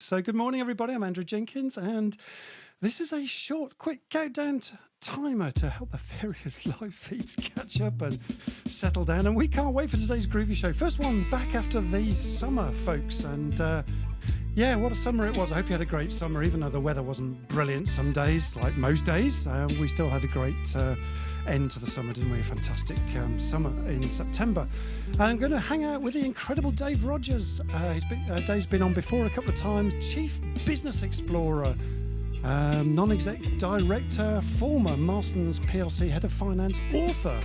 So, good morning, everybody. I'm Andrew Jenkins, and this is a short, quick countdown timer to help the various live feeds catch up and settle down. And we can't wait for today's groovy show. First one back after the summer, folks. And yeah, what a summer it was. I hope you had a great summer, even though the weather wasn't brilliant some days, like most days. We still had a great end to the summer, didn't we? A fantastic summer in September. And I'm going to hang out with the incredible Dave Rogers. Dave's been on before a couple of times, Chief Business Explorer, non-exec director, former Marstons PLC head of finance, author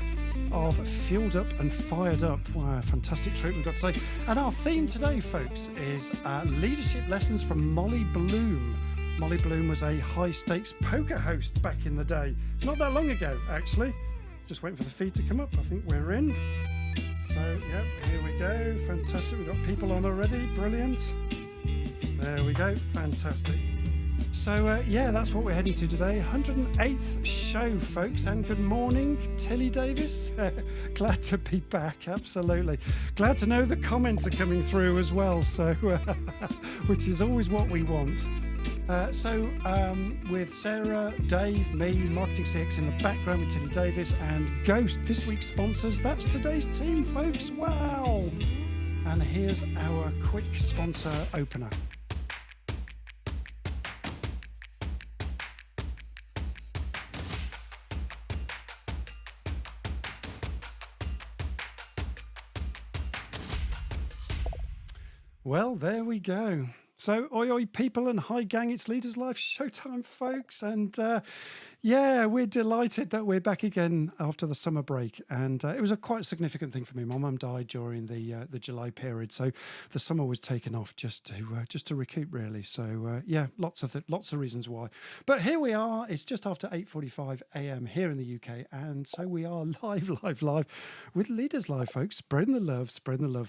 of Fueled Up and Fired Up. Wow, fantastic treat we've got today. And our theme today, folks, is leadership lessons from Molly Bloom. Molly Bloom was a high-stakes poker host back in the day. Not that long ago, actually. Just waiting for the feed to come up. I think we're in. So, yep, here we go. Fantastic. We've got people on already. Brilliant. There we go. Fantastic. So, yeah, that's what we're heading to today. 108th show, folks. And good morning, Tilly Davis. Glad to be back, absolutely. Glad to know the comments are coming through as well, so which is always what we want. With Sarah, Dave, me, Marketing CX in the background with Tilly Davis and Ghost, this week's sponsors. That's today's team, folks. Wow. And here's our quick sponsor opener. Well, there we go. So, oi, oi, people and hi, gang, it's Leaders Live showtime, folks. And yeah, we're delighted that we're back again after the summer break. And it was a quite significant thing for me. My mum died during the July period, so the summer was taken off just to recoup, really. So yeah, lots of reasons why. But here we are. It's just after 8:45 a.m. here in the UK, and so we are live with Leaders Live, folks. Spreading the love,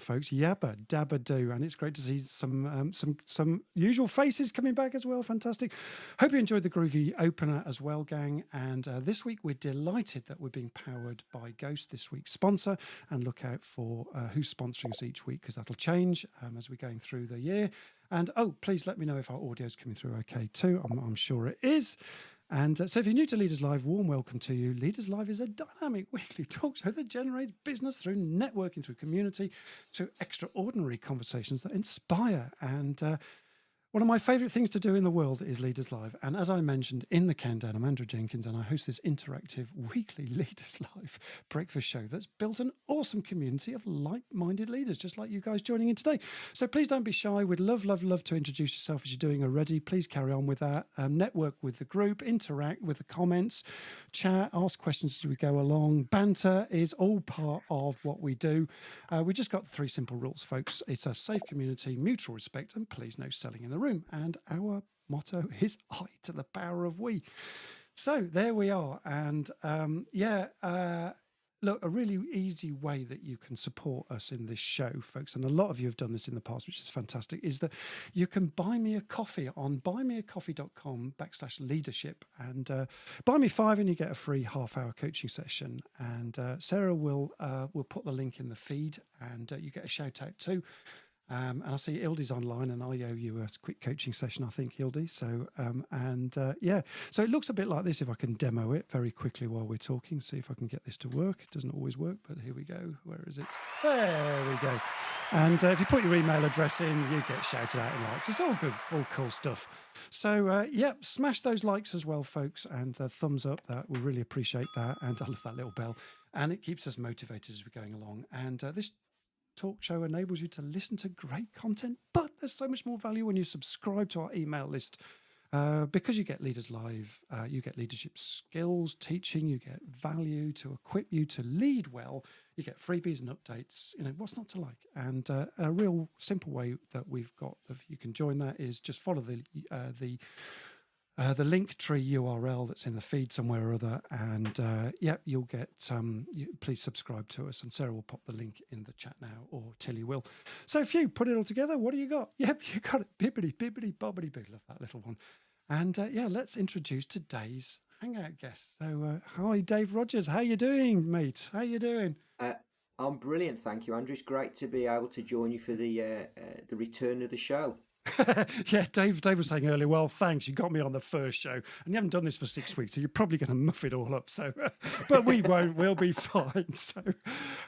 folks. Yabba dabba do, and it's great to see some usual faces coming back as well. Fantastic. Hope you enjoyed the groovy opener as well, gang. And this week we're delighted that we're being powered by Ghost, this week's sponsor, and look out for who's sponsoring us each week, because that'll change as we're going through the year. And oh, please let me know if our audio is coming through okay too. I'm sure it is. And so if you're new to Leaders Live, warm welcome to you. Leaders Live is a dynamic weekly talk show that generates business through networking, through community, through extraordinary conversations that inspire. And one of my favourite things to do in the world is Leaders Live. And as I mentioned in the countdown, I'm Andrew Jenkins, and I host this interactive weekly Leaders Live breakfast show that's built an awesome community of like-minded leaders, just like you guys joining in today. So please don't be shy. We'd love to introduce yourself as you're doing already. Please carry on with that. Network with the group, interact with the comments, chat, ask questions as we go along. Banter is all part of what we do. We just got 3 simple rules, folks. It's a safe community, mutual respect, and please no selling in the room. And our motto is I to the power of we. So there we are. And look, a really easy way that you can support us in this show, folks, and a lot of you have done this in the past, which is fantastic, is that you can buy me a coffee on buymeacoffee.com/leadership, and buy me $5 and you get a free half-hour coaching session. And Sarah will put the link in the feed, and you get a shout out too. And I see Hildy's online, and I owe you a quick coaching session, I think, Hildy. So, yeah, so it looks a bit like this if I can demo it very quickly while we're talking, see if I can get this to work. It doesn't always work, but here we go. Where is it? There we go. And if you put your email address in, you get shouted out in likes. It's all good, all cool stuff. So, yeah, smash those likes as well, folks, and the thumbs up. That we really appreciate that. And I love that little bell. And it keeps us motivated as we're going along. And this talk show enables you to listen to great content, but there's so much more value when you subscribe to our email list, because you get Leaders Live, you get leadership skills teaching, you get value to equip you to lead well, you get freebies and updates, what's not to like. And a real simple way that we've got if you can join that is just follow the link tree URL that's in the feed somewhere or other, and yeah, you'll get please subscribe to us, and Sarah will pop the link in the chat now, or Tilly will. So if you put it all together, what do you got? Yep, you got it. Bibbidi bobbidi boo. Love that little one. And yeah, let's introduce today's hangout guest. So hi, Dave Rogers. How you doing, mate? How you doing? I'm brilliant, thank you, Andrew. It's great to be able to join you for the return of the show. Yeah, Dave was saying earlier, well, thanks, you got me on the first show, and you haven't done this for 6 weeks, so you're probably going to muff it all up. So, but we won't. We'll be fine. So,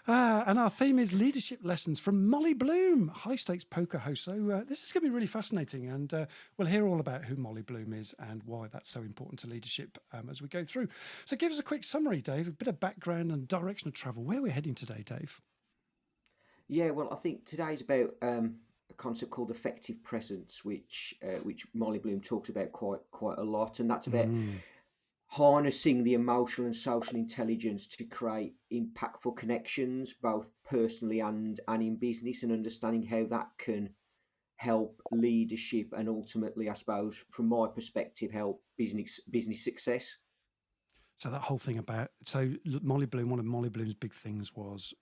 and our theme is leadership lessons from Molly Bloom, high stakes poker host. So this is going to be really fascinating, and we'll hear all about who Molly Bloom is and why that's so important to leadership as we go through. So, give us a quick summary, Dave, a bit of background and direction of travel. Where we're heading today, Dave? Yeah, well, I think today's about a concept called effective presence, which Molly Bloom talks about quite a lot, and that's about harnessing the emotional and social intelligence to create impactful connections, both personally and in business, and understanding how that can help leadership and ultimately, I suppose, from my perspective, help business success. So that whole thing about Molly Bloom, one of Molly Bloom's big things was,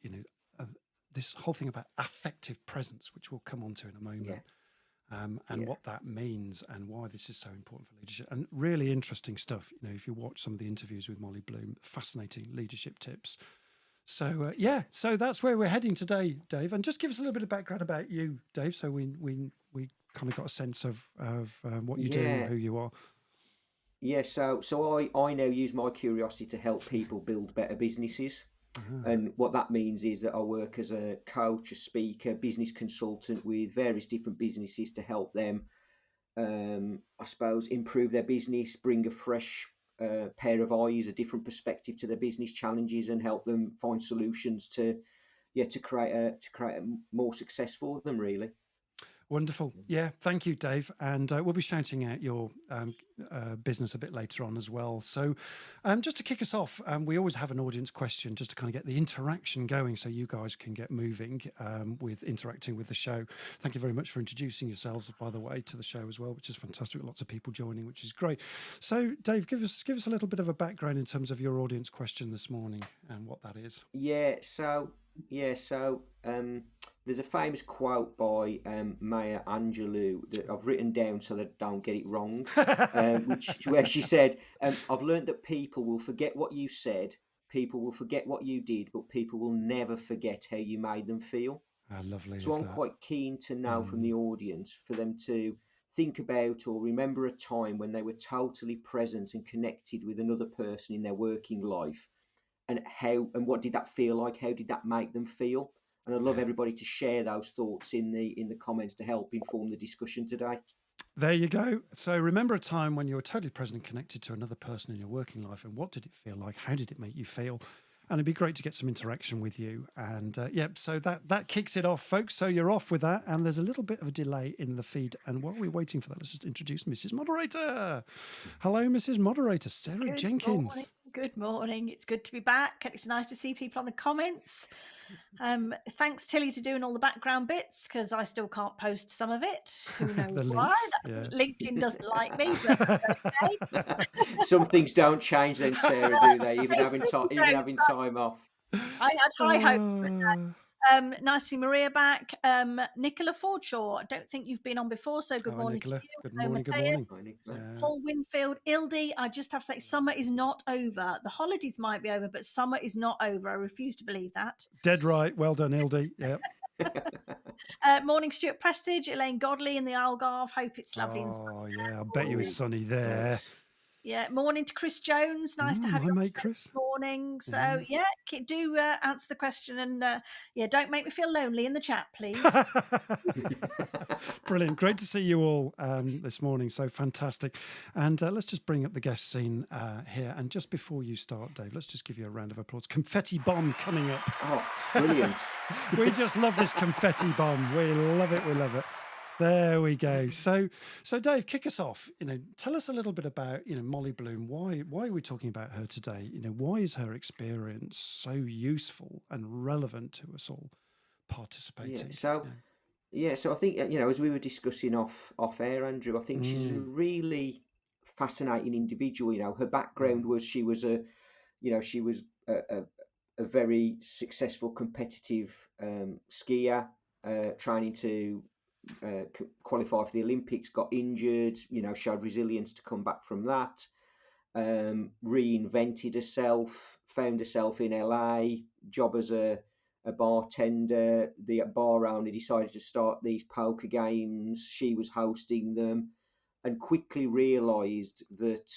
uh, this whole thing about affective presence, which we'll come on to in a moment, Yeah, and yeah, what that means and why this is so important for leadership. And really interesting stuff. If you watch some of the interviews with Molly Bloom, fascinating leadership tips. So so that's where we're heading today, Dave. And just give us a little bit of background about you, Dave, so we kind of got a sense of what you do, yeah. who you are. Yeah, so I now use my curiosity to help people build better businesses. Ah, And what that means is that I work as a coach, a speaker, business consultant with various different businesses to help them, I suppose, improve their business, bring a fresh pair of eyes, a different perspective to their business challenges, and help them find solutions to create a more success for them, really. wonderful. Yeah, thank you, Dave. And we'll be shouting out your business a bit later on as well. So, just to kick us off, we always have an audience question just to kind of get the interaction going so you guys can get moving with interacting with the show. Thank you very much for introducing yourselves, by the way, to the show as well, which is fantastic. Lots of people joining, which is great. So, Dave, give us a little bit of a background in terms of your audience question this morning and what that is. Yeah, so there's a famous quote by Maya Angelou that I've written down so that I don't get it wrong, which where she said, "I've learned that people will forget what you said, people will forget what you did, but people will never forget how you made them feel." How lovely So is I'm that? quite keen to know from Mm. the audience for them to think about or remember a time when they were totally present and connected with another person in their working life, and what did that feel like? How did that make them feel? And I'd love Yeah. everybody to share those thoughts in the comments to help inform the discussion today. There you go. So remember a time when you were totally present and connected to another person in your working life, and what did it feel like? How did it make you feel? And it'd be great to get some interaction with you. And so that kicks it off, folks. So you're off with that, and there's a little bit of a delay in the feed. And while we're waiting for that, let's just introduce Mrs. Moderator. Hello, Mrs. Moderator, Sarah Good morning. Jenkins. Good morning. It's good to be back, and it's nice to see people on the comments. Thanks, Tilly, to doing all the background bits because I still can't post some of it. Who knows The why? links, yeah. LinkedIn doesn't like me, but okay. Some things don't change then, Sarah, do they? Even having time, No, even having time off. I had high hopes. Uh, Nice to see Maria back. Nicola Fordshaw, I don't think you've been on before, so good oh, morning to Nicola. you. Good Hello, morning. Good morning. Hi, Matthias. Nicola. Yeah. Paul Winfield, Ildy, I just have to say, summer is not over. The holidays might be over, but summer is not over. I refuse to believe that. Dead right. Well done, Ildy. Yeah. Morning, Stuart Prestige, Elaine Godley in the Algarve. Hope it's lovely and sunny Oh, there yeah. I bet for you you. it's Oh, sunny there. nice. Yeah, morning to Chris Jones. Nice to have My you on the mate show Chris. this morning. So, Yeah. yeah, do answer the question and, yeah, don't make me feel lonely in the chat, please. Brilliant. Great to see you all this morning. So fantastic. And let's just bring up the guest scene here. And just before you start, Dave, let's just give you a round of applause. Confetti bomb coming up. Oh, brilliant. We just love this confetti bomb. We love it. We love it. There we go. So Dave, kick us off. Tell us a little bit about Molly Bloom. Why are we talking about her today? Why is her experience so useful and relevant to us all Yeah. participating? So, Yeah. yeah. So I think as we were discussing off air, Andrew, I think she's a Mm, really fascinating individual. Her background mm. was she was a very successful competitive skier, training to qualify for the Olympics, got injured, showed resilience to come back from that, reinvented herself, found herself in LA, job as a bartender. The bar owner decided to start these poker games. She was hosting them, and quickly realised that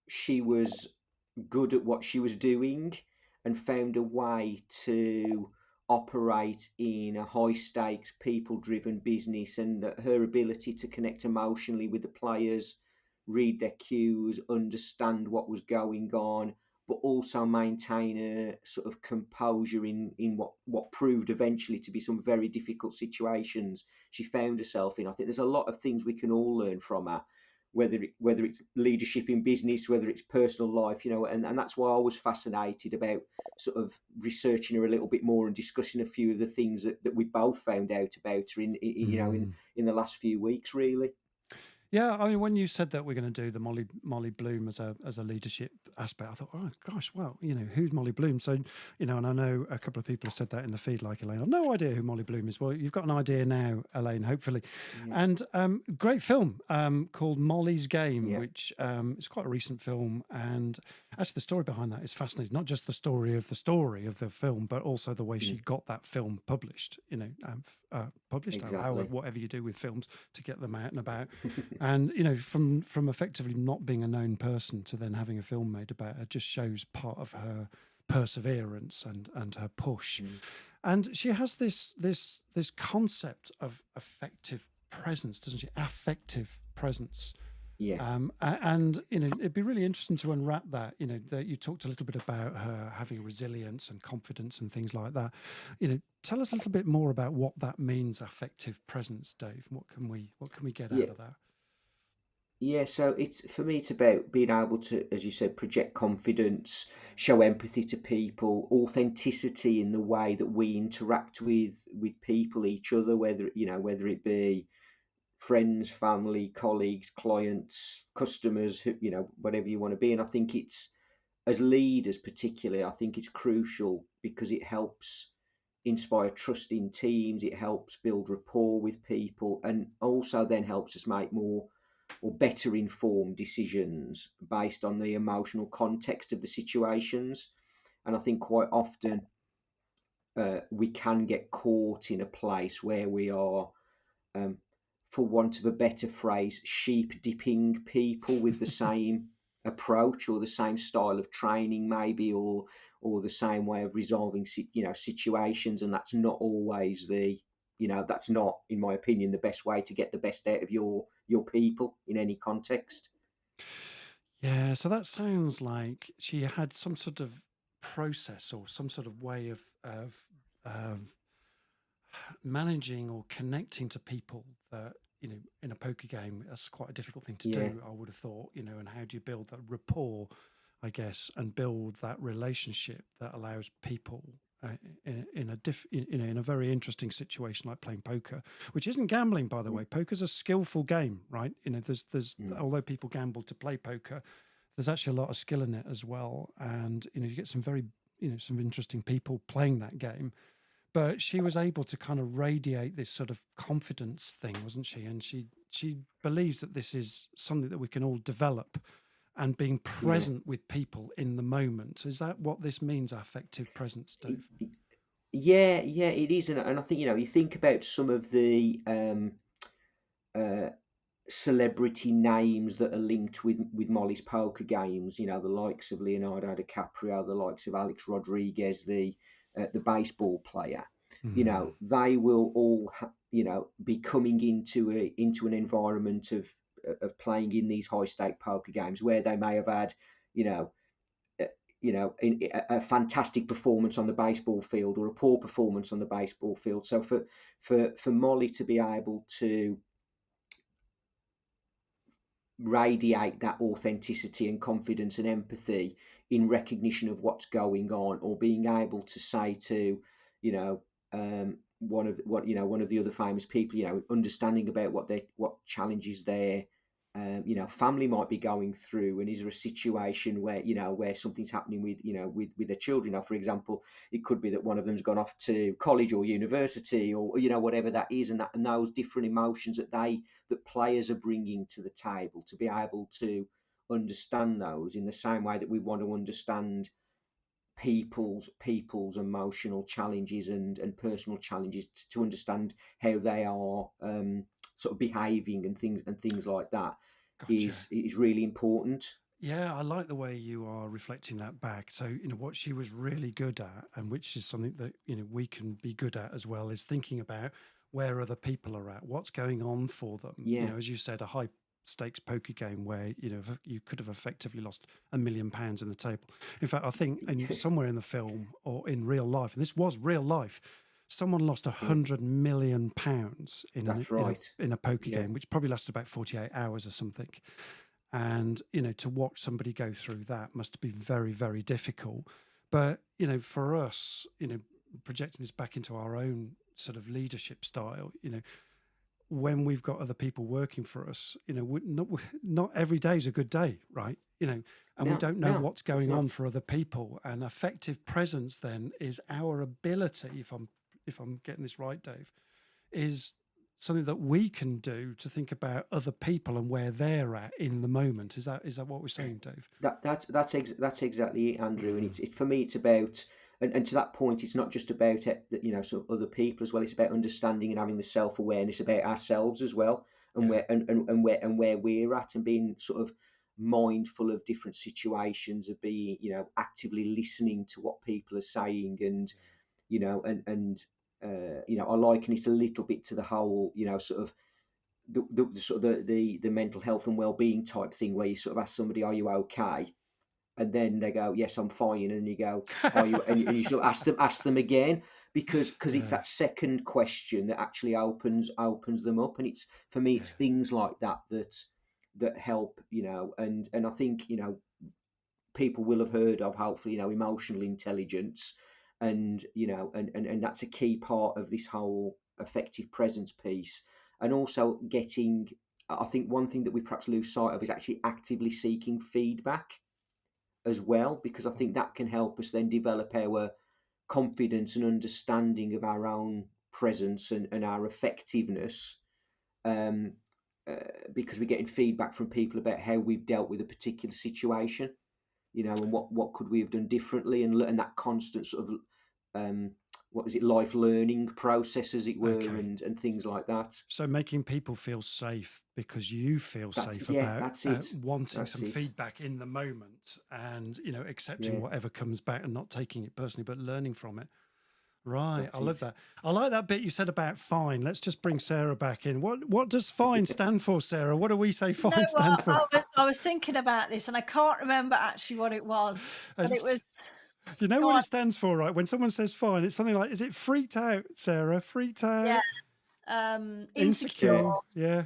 she was good at what she was doing, and found a way to operate in a high stakes, people driven business, and that her ability to connect emotionally with the players, read their cues, understand what was going on, but also maintain a sort of composure in what proved eventually to be some very difficult situations she found herself in. I think there's a lot of things we can all learn from her, whether it's leadership in business, whether it's personal life, and that's why I was fascinated about sort of researching her a little bit more and discussing a few of the things that we both found out about her in the last few weeks, really. Yeah, I mean, when you said that we're going to do the Molly Bloom as a leadership aspect, I thought, oh gosh, well, who's Molly Bloom? So, and I know a couple of people have said that in the feed, like Elaine. I've no idea who Molly Bloom is. Well, you've got an idea now, Elaine, hopefully. Yeah. And great film called Molly's Game, Yeah. which is quite a recent film, and actually the story behind that is fascinating. Not just the story of the film, but also the way she got that film published. Published, Exactly. whatever you do with films to get them out and about. And from effectively not being a known person to then having a film made about her just shows part of her perseverance and her push. And she has this concept of effective presence, doesn't she? Affective presence. Yeah. And it'd be really interesting to unwrap that. That you talked a little bit about her having resilience and confidence and things like that. Tell us a little bit more about what that means, affective presence, Dave. What can we get out of that? Yeah, so it's about being able to, as you said, project confidence, show empathy to people, authenticity in the way that we interact with people, each other, whether it be friends, family, colleagues, clients, customers, whatever you want to be. And I think it's, as leaders particularly, I think it's crucial because it helps inspire trust in teams, it helps build rapport with people, and also then helps us make more or better informed decisions based on the emotional context of the situations. And I think quite often we can get caught in a place where we are, um, for want of a better phrase, sheep dipping people with the same approach or the same style of training, maybe, or the same way of resolving situations, and that's not always that's not, in my opinion, the best way to get the best out of your people in any context. Yeah, so that sounds like she had some sort of process or some sort of way of managing or connecting to people that in a poker game, that's quite a difficult thing to Yeah, do, I would have thought. And how do you build that rapport, I guess, and build that relationship that allows people in a very interesting situation like playing poker, which isn't gambling, by the way. Poker's a skillful game, right? There's mm, although people gamble to play poker, there's actually a lot of skill in it as well, and you get some very some interesting people playing that game. But she was able to kind of radiate this sort of confidence thing, wasn't she? And she believes that this is something that we can all develop, and being yeah. present with people in the moment. Is that what this means, affective presence, It, Dave? yeah, it is, and I think you think about some of the uh, celebrity names that are linked with Molly's poker games. The likes of Leonardo DiCaprio, the likes of Alex Rodriguez, the baseball player. Mm. They will all be coming into an environment of playing in these high stake poker games where they may have had you know a fantastic performance on the baseball field or a poor performance on the baseball field. So for Molly to be able to radiate that authenticity and confidence and empathy in recognition of what's going on, or being able to say to you know one of the other famous people, understanding about what challenges their family might be going through, and is there a situation where something's happening with their children. For example, it could be that one of them's gone off to college or university, or whatever that is, and those different emotions that players are bringing to the table, to be able to understand those in the same way that we want to understand people's emotional challenges and personal challenges to understand how they are sort of behaving and things like that Gotcha. is really important. Yeah, I like the way you are reflecting that back. So, what she was really good at, and which is something that, we can be good at as well, is thinking about where other people are at, what's going on for them. Yeah, As you said, a high stakes poker game where, you could have effectively lost £1 million in the table. In fact, I think somewhere in the film or in real life, and this was real life, someone lost yeah, £100 million that's right. in a poker Yeah, game, which probably lasted about 48 hours or something. And to watch somebody go through that must be very, very difficult. But for us, projecting this back into our own sort of leadership style, when we've got other people working for us, not every day is a good day, right? And we no, don't know no, what's it's going not. on for other people. And effective presence then is our ability, if I'm getting this right, Dave, is something that we can do to think about other people and where they're at in the moment. Is that what we're saying, Dave? That's exactly it, Andrew. And Mm, for me, it's about, and to that point, it's not just about sort of other people as well. It's about understanding and having the self awareness about ourselves as well, and yeah. where we're at, and being sort of mindful of different situations, of being actively listening to what people are saying, and I liken it a little bit to the whole sort of the sort of the mental health and well-being type thing, where you sort of ask somebody, "Are you okay?" And then they go, "Yes, I'm fine." And you go, "Are you?" And you sort of ask them again, because it's Yeah, that second question that actually opens them up. And it's, for me, yeah, it's things like that that help, and I think people will have heard of, hopefully, emotional intelligence, and that's a key part of this whole effective presence piece. And also getting, I think one thing that we perhaps lose sight of is actually actively seeking feedback as well, because I think that can help us then develop our confidence and understanding of our own presence and our effectiveness, um, uh, because we're getting feedback from people about how we've dealt with a particular situation, and what could we have done differently, and that constant sort of what is it, life learning process, as it were, okay. and things like that. So making people feel safe because you feel safe about That's it, wanting that's some it. feedback in the moment, and accepting Yeah, whatever comes back and not taking it personally, but learning from it. Right, I that's love it. that. I like that bit you said about fine. Let's just bring Sarah back in. What does fine stand for, Sarah? What do we say You know fine what? stands for? I was thinking about this and I can't remember actually what it was, but And it was. do you know Go what on. it stands for, right? When someone says fine, it's something like, is it freaked out, Sarah? Freaked Yeah. out, Insecure. Yeah, insecure, yeah,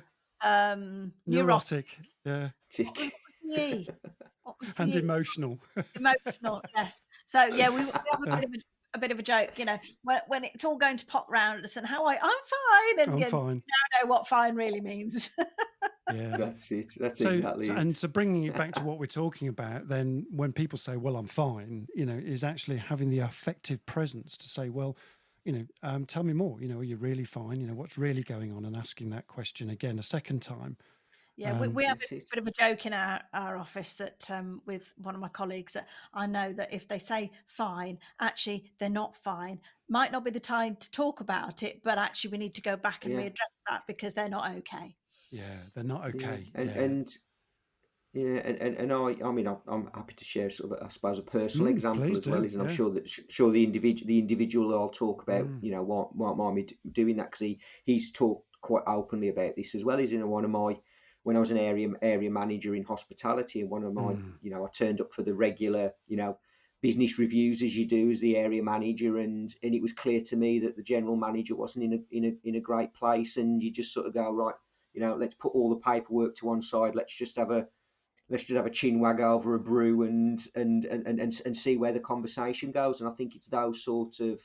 Neurotic. neurotic, yeah, tick. What was the E? What was the and E? emotional. Emotional, yes. So yeah, we have Yeah, a bit of a joke, when it's all going to pop round us and I'm fine, and I'm you fine. now know what fine really means. Yeah. That's it. That's So, exactly and it. so bringing it back to what we're talking about, then when people say, well, I'm fine, is actually having the affective presence to say, well, tell me more, are you really fine? What's really going on? And asking that question again a second time. Yeah, Um, we have a That's it. bit of a joke in our office that with one of my colleagues, that I know that if they say fine, actually they're not fine. Might not be the time to talk about it, but actually we need to go back and Yeah, readdress that because they're not okay. yeah, they're not yeah, okay. and Yeah. and yeah, and I mean, I'm happy to share sort of, I suppose, a personal example Please as well. do. Is, and I'm Yeah. sure that the individual I'll talk about, Mm, why me doing that, because he's talked quite openly about this as well. Is, one of my, when I was an area manager in hospitality, and one of my, mm, I turned up for the regular, business reviews, as you do as the area manager, and it was clear to me that the general manager wasn't in a great place, and you just sort of go, right, let's put all the paperwork to one side. Let's just have a chin wag over a brew, and see where the conversation goes. And I think it's those sort of,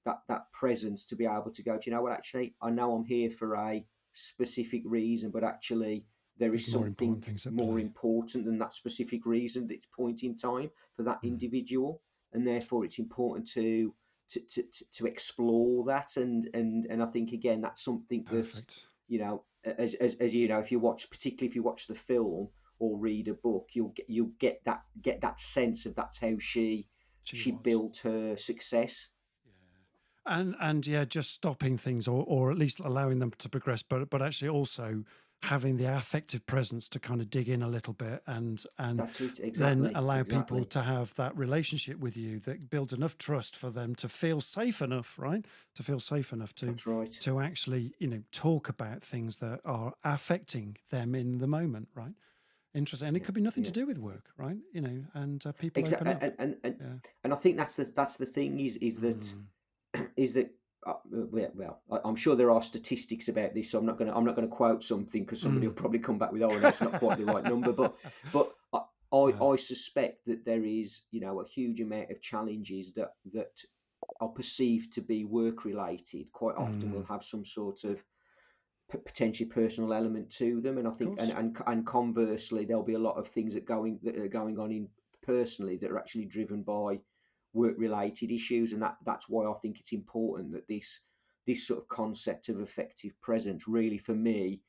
that presence to be able to go, do you know what, actually, I know I'm here for a specific reason, but actually there there's is more something important things at more play. important than that specific reason at this point in time for that Mm, individual. And therefore it's important to explore that. And I think, again, that's something that, perfect. as if you watch, particularly if you watch the film or read a book, you'll get that sense of, that's how she she was. built her success. And yeah, just stopping things or at least allowing them to progress, but actually also having the affective presence to kind of dig in a little bit and That's it, then exactly, allow people exactly. to have that relationship with you that builds enough trust for them to feel safe enough, right? To feel safe enough That's right. to actually, talk about things that are affecting them in the moment, right? Interesting. And it Yeah, could be nothing to yeah. do with work, right? And people open Exactly, up. and Yeah. and I think that's the thing is that Mm, is that well, I'm sure there are statistics about this, so I'm not gonna quote something because somebody will mm. probably come back with, oh no, it's not quite the right number, but Yeah. I suspect that there is, a huge amount of challenges that are perceived to be work related. Quite often will Mm. have some sort of potentially personal element to them, and I Of think course. and conversely there'll be a lot of things that are going on in personally that are actually driven by work related issues, and that's why I think it's important that this sort of concept of effective presence really for me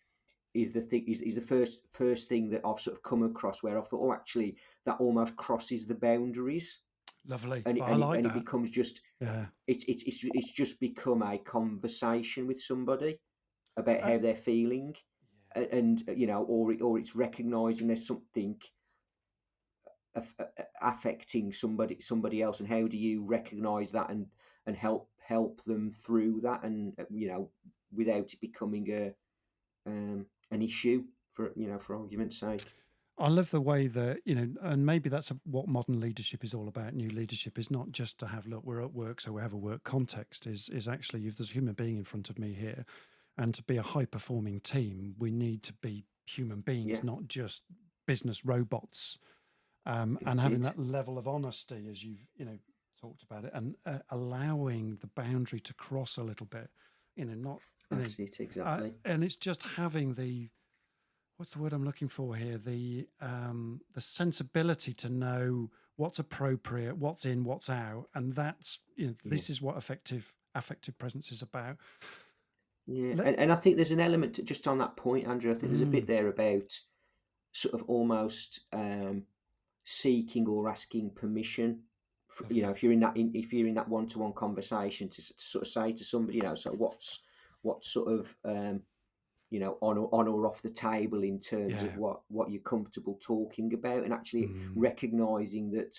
is the thing is the first thing that I've sort of come across where I thought, oh, actually that almost crosses the boundaries, Lovely. and it, Well, I and it, like and it that. becomes just Yeah. it's just become a conversation with somebody about Uh, how they're feeling, yeah. and or it's recognizing there's something affecting somebody else, and how do you recognize that and help them through that, and without it becoming an issue, for argument's sake. I love the way that, and maybe that's what modern leadership is all about. New leadership is not just to have, look, we're at work, so we have a work context, is actually, if there's a human being in front of me here, and to be a high performing team, we need to be human Yeah, beings, not just business robots. And that's having it. that level of honesty, as you've, talked about it, and allowing the boundary to cross a little bit, not, That's it, exactly. and it's just having what's the word I'm looking for here? The sensibility to know what's appropriate, what's in, what's out, and that's Yeah, this is what affective presence is about. yeah, Let, and I think there's an element just on that point, Andrew. I think there's a bit mm, there about sort of almost seeking or asking permission. lovely. If you're in that one-to-one conversation to sort of say to somebody, so what's sort of on or off the table in terms of Yeah. what you're comfortable talking about, and actually Mm, recognizing that,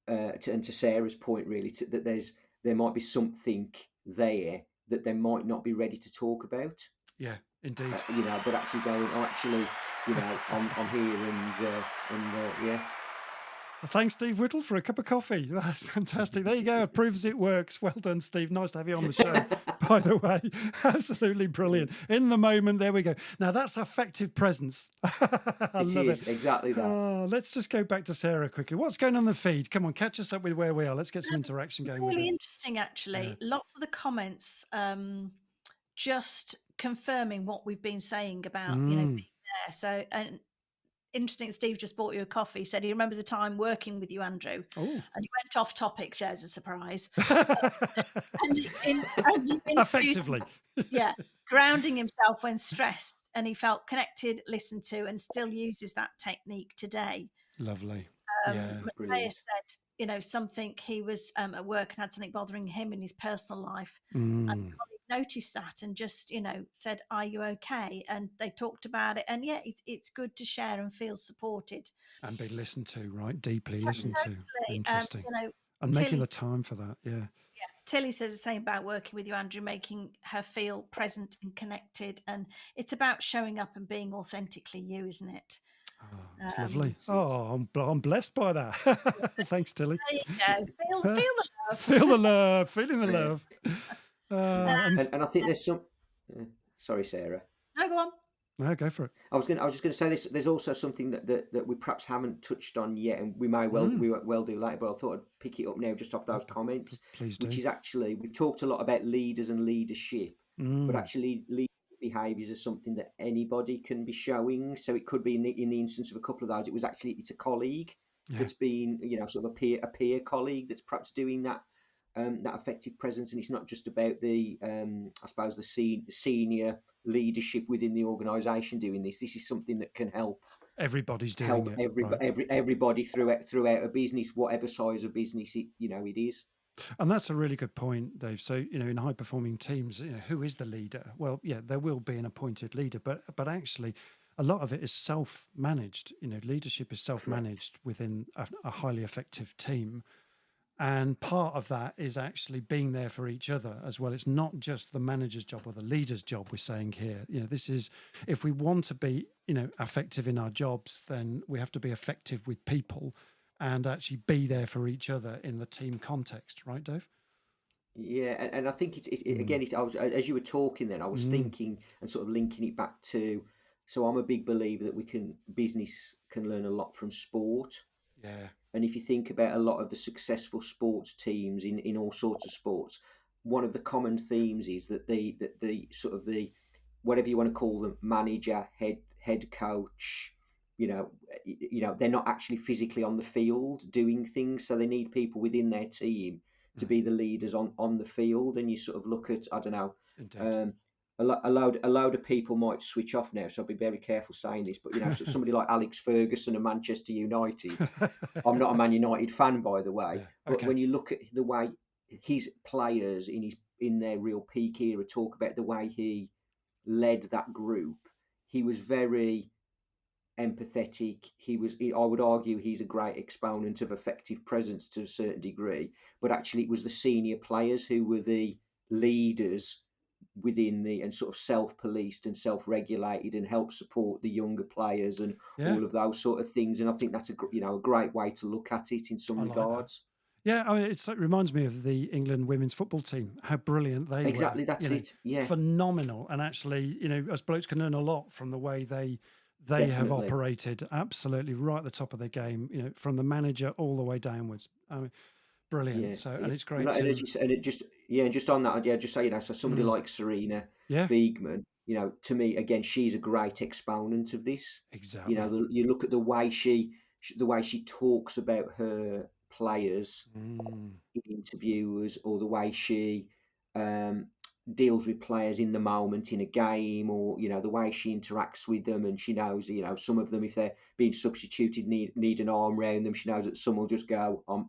and to Sarah's point, really, that there might be something there that they might not be ready to talk about, yeah, indeed. but actually going, oh, actually, I'm here, and yeah, Well, thanks, Steve Whittle, for a cup of coffee. That's fantastic. There you go. It proves it works. Well done, Steve. Nice to have you on the show, by the way. Absolutely brilliant. In the moment, there we go. Now, that's affective presence. I it love it. is exactly that. Let's just go back to Sarah quickly. What's going on the feed? Come on, catch us up with where we are. Let's get some interaction going with Really it. interesting, Yeah. actually. Lots of the comments just confirming what we've been saying about, Mm. being there. So, and interesting, Steve just bought you a coffee. Said he remembers a time working with you, Andrew, Oh. and you went off topic. There's a surprise. And you introduced, Effectively. yeah, grounding himself when stressed, and he felt connected, listened to, and still uses that technique today. Lovely. Yeah. Matthias Brilliant. said, something he was at work and had something bothering him in his personal life. And Mm. a colleague noticed that and just, said, "Are you okay?" And they talked about it. And yeah, it's good to share and feel supported. And be listened to, right? Deeply listened to. Totally. Interesting. And making Tilly, the time for that. Yeah. yeah, Tilly says the same about working with you, Andrew, making her feel present and connected. And it's about showing up and being authentically you, isn't it? Oh, it's Um, lovely. That's it. Oh, I'm blessed by that. Thanks, Tilly. there you go. Feel the Feel the love. love, feeling the Yeah. love. Uh, And And I think there's some. Sorry, Sarah. no, go on. no, go for it. I was just going to say this. There's also something that we perhaps haven't touched on yet, and we Mm. might well do later. But I thought I'd pick it up now, just off those comments, Please which do. is actually we've talked a lot about leaders and leadership, but Mm. actually leadership behaviours are something that anybody can be showing. So it could be in the instance of a couple of those, it's a colleague Yeah. that's been sort of a peer colleague that's perhaps doing that effective presence, and it's not just about the I suppose the senior leadership within the organisation doing this. This is something that can help Everybody's doing help it, right? everybody throughout a business, whatever size of business it is. And that's a really good point, Dave. So, in high performing teams, who is the leader? Well, yeah, there will be an appointed leader, but actually a lot of it is self-managed. Leadership is Correct. self-managed within a highly effective team. And part of that is actually being there for each other as well. It's not just the manager's job or the leader's job we're saying here. This is, if we want to be, effective in our jobs, then we have to be effective with people and actually be there for each other in the team context, right, Dave? Yeah, and I think Mm. again, I was, as you were talking then, I was Mm. thinking and sort of linking it back to, so I'm a big believer that business can learn a lot from sport. Yeah. And if you think about a lot of the successful sports teams in all sorts of sports, one of the common themes is that the sort of the whatever you want to call them, manager, head coach, they're not actually physically on the field doing things, so they need people within their team to be Mm. the leaders on the field. And you sort of look at, I don't know, Indeed. um, a load of people might switch off now, so I'll be very careful saying this. But somebody like Alex Ferguson of Manchester United. I'm not a Man United fan, by the way, Yeah. but Okay. when you look at the way his players in their real peak era talk about the way he led that group, he was very empathetic. I would argue he's a great exponent of effective presence to a certain degree, but actually it was the senior players who were the leaders within and sort of self-policed and self-regulated and help support the younger players and Yeah. all of those sort of things. And I think that's a great way to look at it in some I like that. regards. Yeah, I mean, it reminds me of the England women's football team, how brilliant they were, Exactly, that's it. Yeah, phenomenal. And actually, us blokes can learn a lot from the way they have definitely. operated, absolutely right at the top of their game, from the manager all the way downwards. I mean, brilliant. Yeah, So, yeah. and it's And, great and as to, you said, and it just yeah, and just on that, yeah, just say so somebody mm, like Serena yeah, Wiegman, to me again, she's a great exponent of this. exactly. You look at the way she talks about her players Mm, in interviews, or the way she um, deals with players in the moment in a game, or the way she interacts with them, and she knows some of them, if they're being substituted, need an arm round them. She knows that some will just go, I'm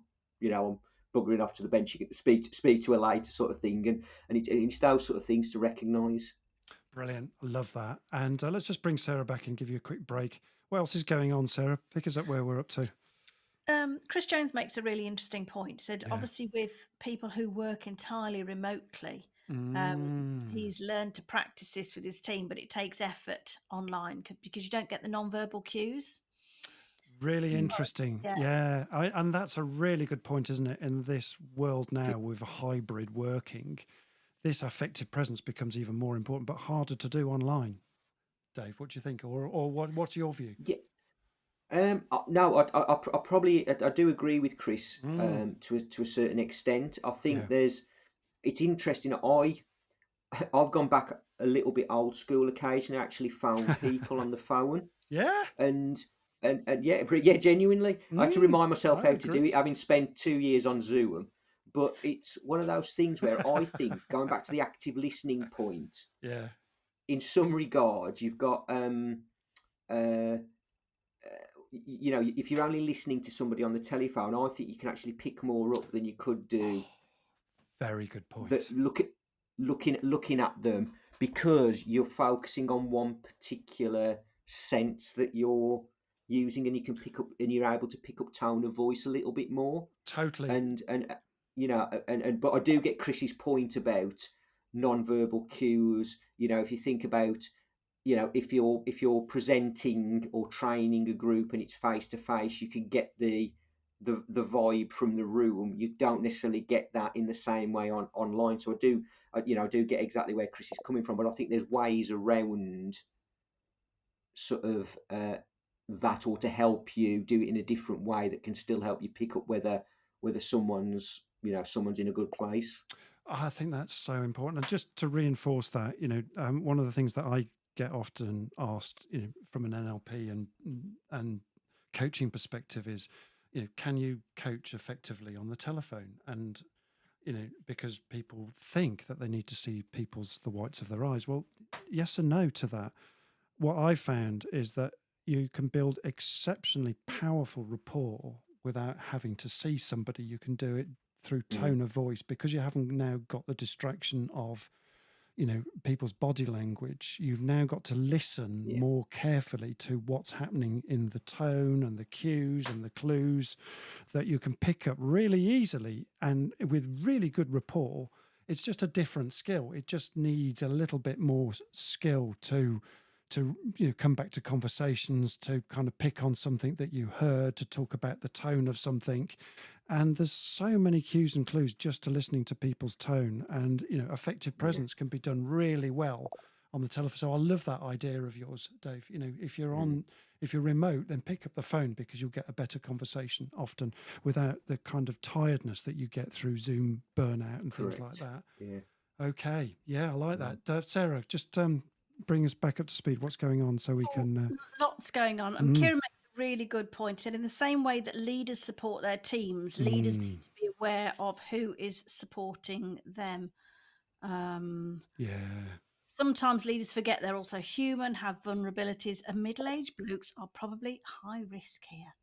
buggering off to the bench. You get to speak to her later, sort of thing, and it's those sort of things to recognise. brilliant. I love that. And let's just bring Sarah back and give you a quick break. What else is going on, Sarah? Pick us up where we're up to. Chris Jones makes a really interesting point. He said, Yeah. obviously, with people who work entirely remotely, Mm. he's learned to practice this with his team, but it takes effort online because you don't get the non-verbal cues. Really So, interesting. yeah, Yeah. And that's a really good point, isn't it? In this world For, now with hybrid working, this affective presence becomes even more important, but harder to do online. Dave, what do you think? Or what's your view? yeah, no, I probably I do agree with Chris Mm. to a certain extent. I think Yeah. it's interesting. I've gone back a little bit old school occasionally. I actually phone people on the phone, Yeah. and yeah, yeah, genuinely, I had to Mm. remind myself I how to do it, agreed. having spent 2 years on Zoom. But it's one of those things where I think, going back to the active listening point, Yeah. in some regards, you've got uh, if you're only listening to somebody on the telephone, I think you can actually pick more up than you could do Very good that point. looking at them, because you're focusing on one particular sense that you're using, and you're able to pick up tone of voice a little bit more. Totally. And but I do get Chris's point about non-verbal cues. If you think about, if you're presenting or training a group and it's face to face, you can get the vibe from the room. You don't necessarily get that in the same way online. So I do get exactly where Chris is coming from, but I think there's ways around sort of that, or to help you do it in a different way that can still help you pick up whether someone's in a good place. I think that's so important. And just to reinforce that, one of the things that I get often asked, from an NLP and coaching perspective is, can you coach effectively on the telephone? And because people think that they need to see the whites of their eyes. Well, yes and no to that. What I found is that you can build exceptionally powerful rapport without having to see somebody. You can do it through tone of voice, because you haven't now got the distraction of, people's body language. You've now got to listen Yeah. more carefully to what's happening in the tone and the cues and the clues that you can pick up really easily and with really good rapport. It's just a different skill. It just needs a little bit more skill to come back to conversations, to kind of pick on something that you heard, to talk about the tone of something. And there's so many cues and clues just to listening to people's tone, and effective presence can be done really well on the telephone. So I love that idea of yours, Dave. If you're remote, then pick up the phone, because you'll get a better conversation often without the kind of tiredness that you get through Zoom burnout and things like that. Yeah. Okay, yeah, I like that. Sarah, just bring us back up to speed. What's going on so we can? Lots going on. Kieran makes a really good point. He said, in the same way that leaders support their teams, leaders need to be aware of who is supporting them. Yeah. Sometimes leaders forget they're also human, have vulnerabilities, and middle-aged blokes are probably high risk here,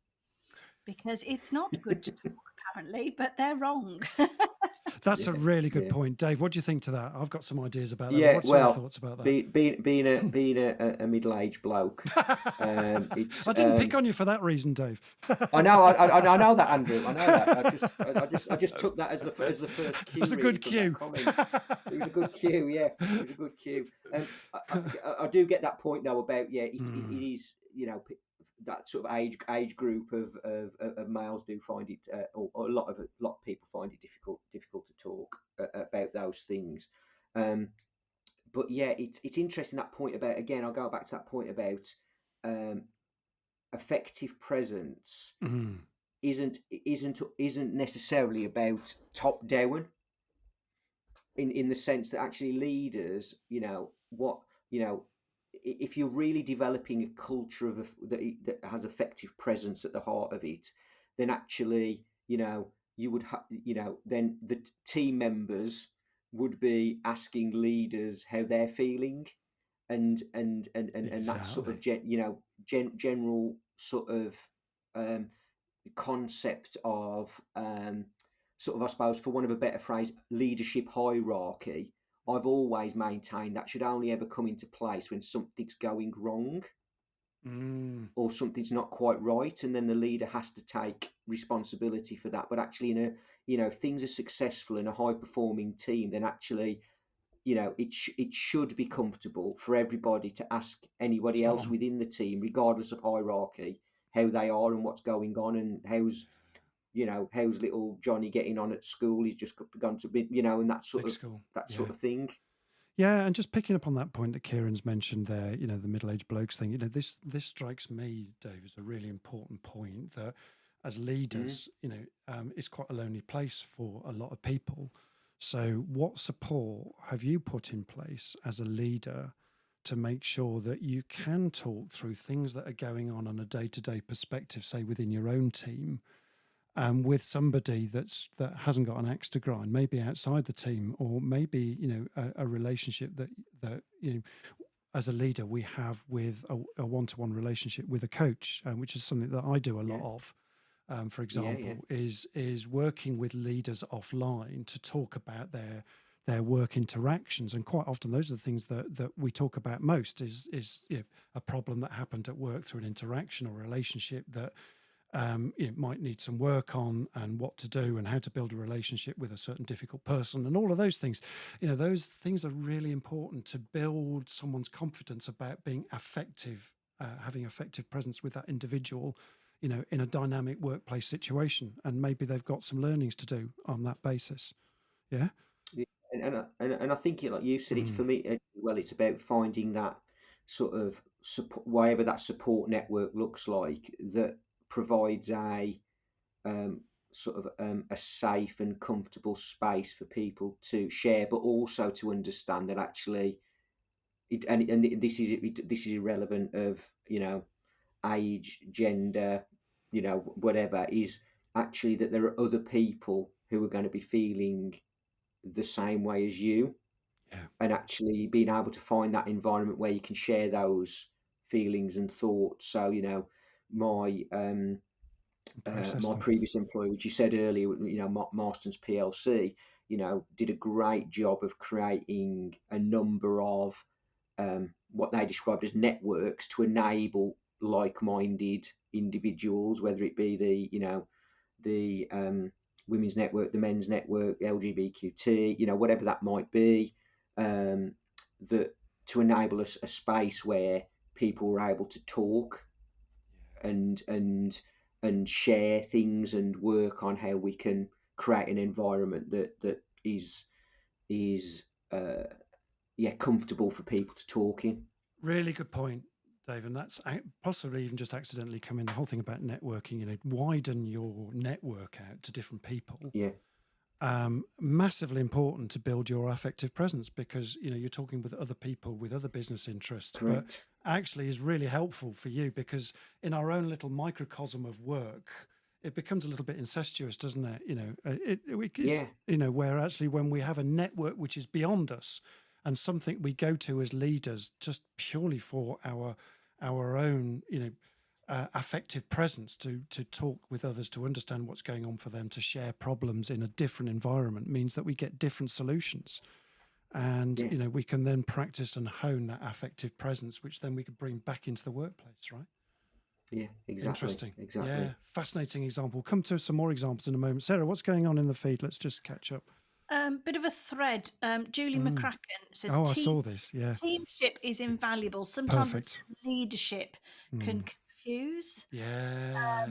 because it's not good to talk, apparently, but they're wrong. That's a really good Yeah. point, Dave. What do you think to that? I've got some ideas about that. Yeah, What's your well, thoughts about that? being a middle-aged bloke, it's I didn't pick on you for that reason, Dave. I know that, Andrew. I know that. I just took that as the first cue. That's a good cue. Comment. It was a good cue. Yeah, it was a good cue. I do get that point though about it is that sort of age group of males do find it, or a lot of people find it difficult to talk about those things. But yeah, it's interesting, that point about, again, I'll go back to that point about effective presence isn't necessarily about top down, in the sense that actually leaders, if you're really developing a culture that has effective presence at the heart of it, then actually, you would then the team members would be asking leaders how they're feeling, and that sort of general sort of concept of sort of, I suppose, for want of a better phrase, leadership hierarchy. I've always maintained that should only ever come into place when something's going wrong or something's not quite right, and then the leader has to take responsibility for that. But actually, if things are successful in a high performing team, then actually, it should be comfortable for everybody to ask anybody else within the team, regardless of hierarchy, how they are and what's going on, and how's little Johnny getting on at school. He's just gone to be, and that sort of thing. Yeah, and just picking up on that point that Kieran's mentioned there, the middle-aged blokes thing, this strikes me, Dave, as a really important point, that as leaders, it's quite a lonely place for a lot of people. So what support have you put in place as a leader to make sure that you can talk through things that are going on a day-to-day perspective, say within your own team, with somebody that hasn't got an axe to grind, maybe outside the team, or maybe a relationship that as a leader we have with a one-to-one relationship with a coach, which is something that I do a lot of. For example, is working with leaders offline to talk about their work interactions, and quite often those are the things that we talk about most. Is a problem that happened at work through an interaction or relationship that it might need some work on, and what to do and how to build a relationship with a certain difficult person, and all of those things. Those things are really important to build someone's confidence about being effective, having effective presence with that individual, in a dynamic workplace situation. And maybe they've got some learnings to do on that basis. Yeah. And I think, like you said, it's for me, well, it's about finding that sort of support, whatever that support network looks like, that provides a sort of a safe and comfortable space for people to share, but also to understand that actually this is irrelevant of age, gender, whatever, is actually that there are other people who are going to be feeling the same way as you. And actually being able to find that environment where you can share those feelings and thoughts. So my Process my them. previous employer, which you said earlier, Marstons PLC, did a great job of creating a number of what they described as networks to enable like-minded individuals, whether it be the women's network, the men's network, LGBTQT, whatever that might be, that to enable us a space where people were able to talk and share things and work on how we can create an environment that is comfortable for people to talk in. Really good point, Dave. And that's possibly even just accidentally come in. The whole thing about networking, widen your network out to different people. Yeah. Massively important to build your affective presence, because you're talking with other people with other business interests. Correct. But actually is really helpful for you, because in our own little microcosm of work, it becomes a little bit incestuous, doesn't it? Where actually when we have a network which is beyond us and something we go to as leaders just purely for our own affective presence, to talk with others, to understand what's going on for them, to share problems in a different environment, means that we get different solutions. And we can then practice and hone that affective presence, which then we could bring back into the workplace, right? Yeah, exactly. Interesting. Exactly. Yeah, fascinating example. We'll come to some more examples in a moment. Sarah, what's going on in the feed? Let's just catch up. Bit of a thread. Julie McCracken says, Oh, I saw this. Yeah, teamship is invaluable. Sometimes the perfect. term leadership can confuse. Yeah.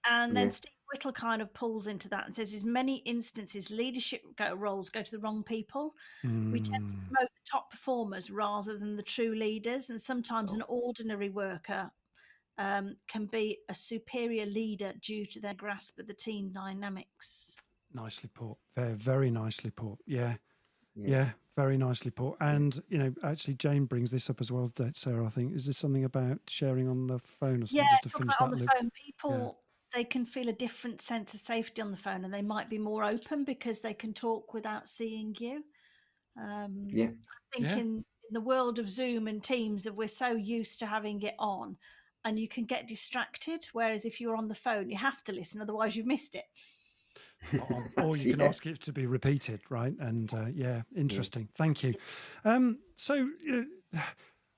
And then Yeah. Steve Whittle kind of pulls into that and says, in many instances, leadership roles go to the wrong people. We tend to promote the top performers rather than the true leaders. And sometimes an ordinary worker can be a superior leader due to their grasp of the team dynamics. Nicely put. Very, very nicely put. Yeah. Yeah, very nicely put. And, actually Jane brings this up as well, Sarah, I think. Is this something about sharing on the phone or something, just to finish that on the loop? phone, people, they can feel a different sense of safety on the phone, and they might be more open because they can talk without seeing you. I think in the world of Zoom and Teams, we're so used to having it on, and you can get distracted. Whereas if you're on the phone, you have to listen, otherwise you've missed it. Or you can ask it to be repeated, right? And interesting. Thank you. So,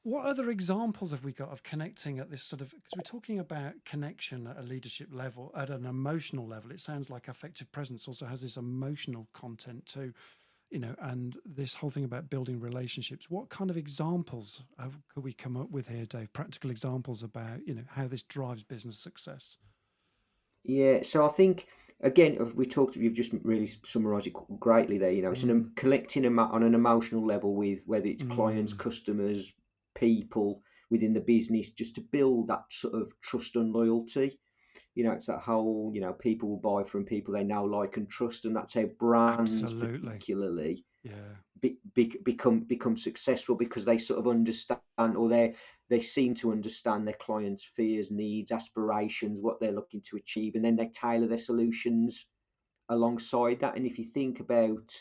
what other examples have we got of connecting at this sort of? Because we're talking about connection at a leadership level, at an emotional level. It sounds like affective presence also has this emotional content too, and this whole thing about building relationships. What kind of examples could we come up with here, Dave? Practical examples about how this drives business success. Yeah, so I think again you've just really summarised it greatly there. It's collecting on an emotional level with whether it's clients, customers, people within the business, just to build that sort of trust and loyalty. It's that whole people will buy from people they know, like, and trust, and that's how brands particularly become successful, because they sort of understand, or they seem to understand their clients' fears, needs, aspirations, what they're looking to achieve, and then they tailor their solutions alongside that. And if you think about,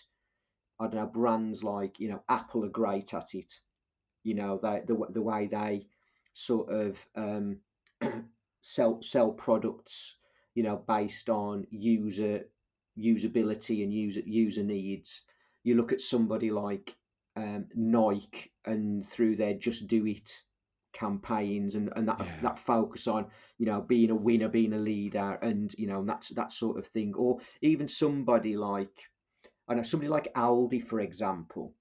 I don't know, brands like Apple are great at it. The way they sort of sell products, based on usability and user needs. You look at somebody like Nike, and through their Just Do It campaigns, and that focus on being a winner, being a leader, and that's that sort of thing. Or even somebody like Aldi, for example,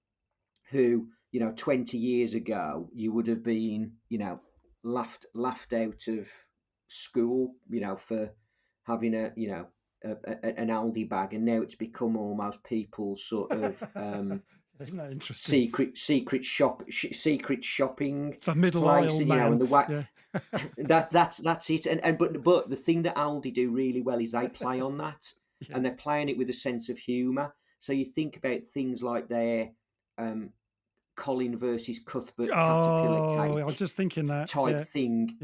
who 20 years ago you would have been laughed out of school for having an Aldi bag, and now it's become almost people's sort of Isn't that interesting? secret shopping for middle place, aisle man. And the way that's it. And but the thing that Aldi do really well is they play on that, and they're playing it with a sense of humour. So you think about things like their Colin versus Cuthbert Caterpillar cake, I was just thinking that type thing,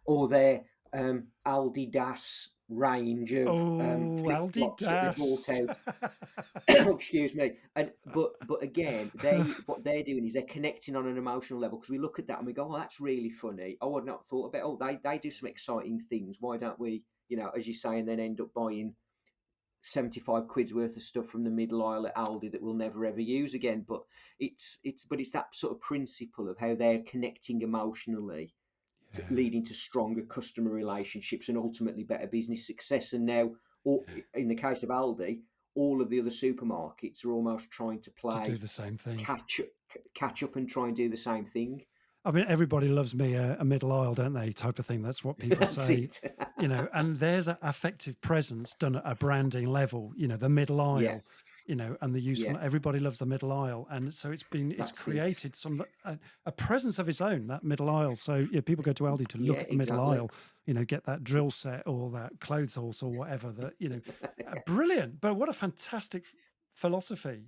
or their Aldi Das range of Aldi flip-flops that they brought Das. out. Excuse me. And but again, what they're doing is they're connecting on an emotional level, because we look at that and we go, oh, that's really funny. Oh, I'd not thought about. Oh, they do some exciting things. Why don't we, as you say, and then end up buying 75 quid's worth of stuff from the middle aisle at Aldi that we'll never ever use again. But it's that sort of principle of how they're connecting emotionally, leading to stronger customer relationships and ultimately better business success. And now, in the case of Aldi, all of the other supermarkets are almost trying to do the same thing, catch up and try and do the same thing. I mean, everybody loves me a middle aisle, don't they? Type of thing. That's what people say, and there's an affective presence done at a branding level, the middle aisle, and the useful, everybody loves the middle aisle. And so it's created a presence of its own, that middle aisle. So people go to Aldi to look at the middle aisle, get that drill set or that clothes horse or whatever that, brilliant. But what a fantastic philosophy,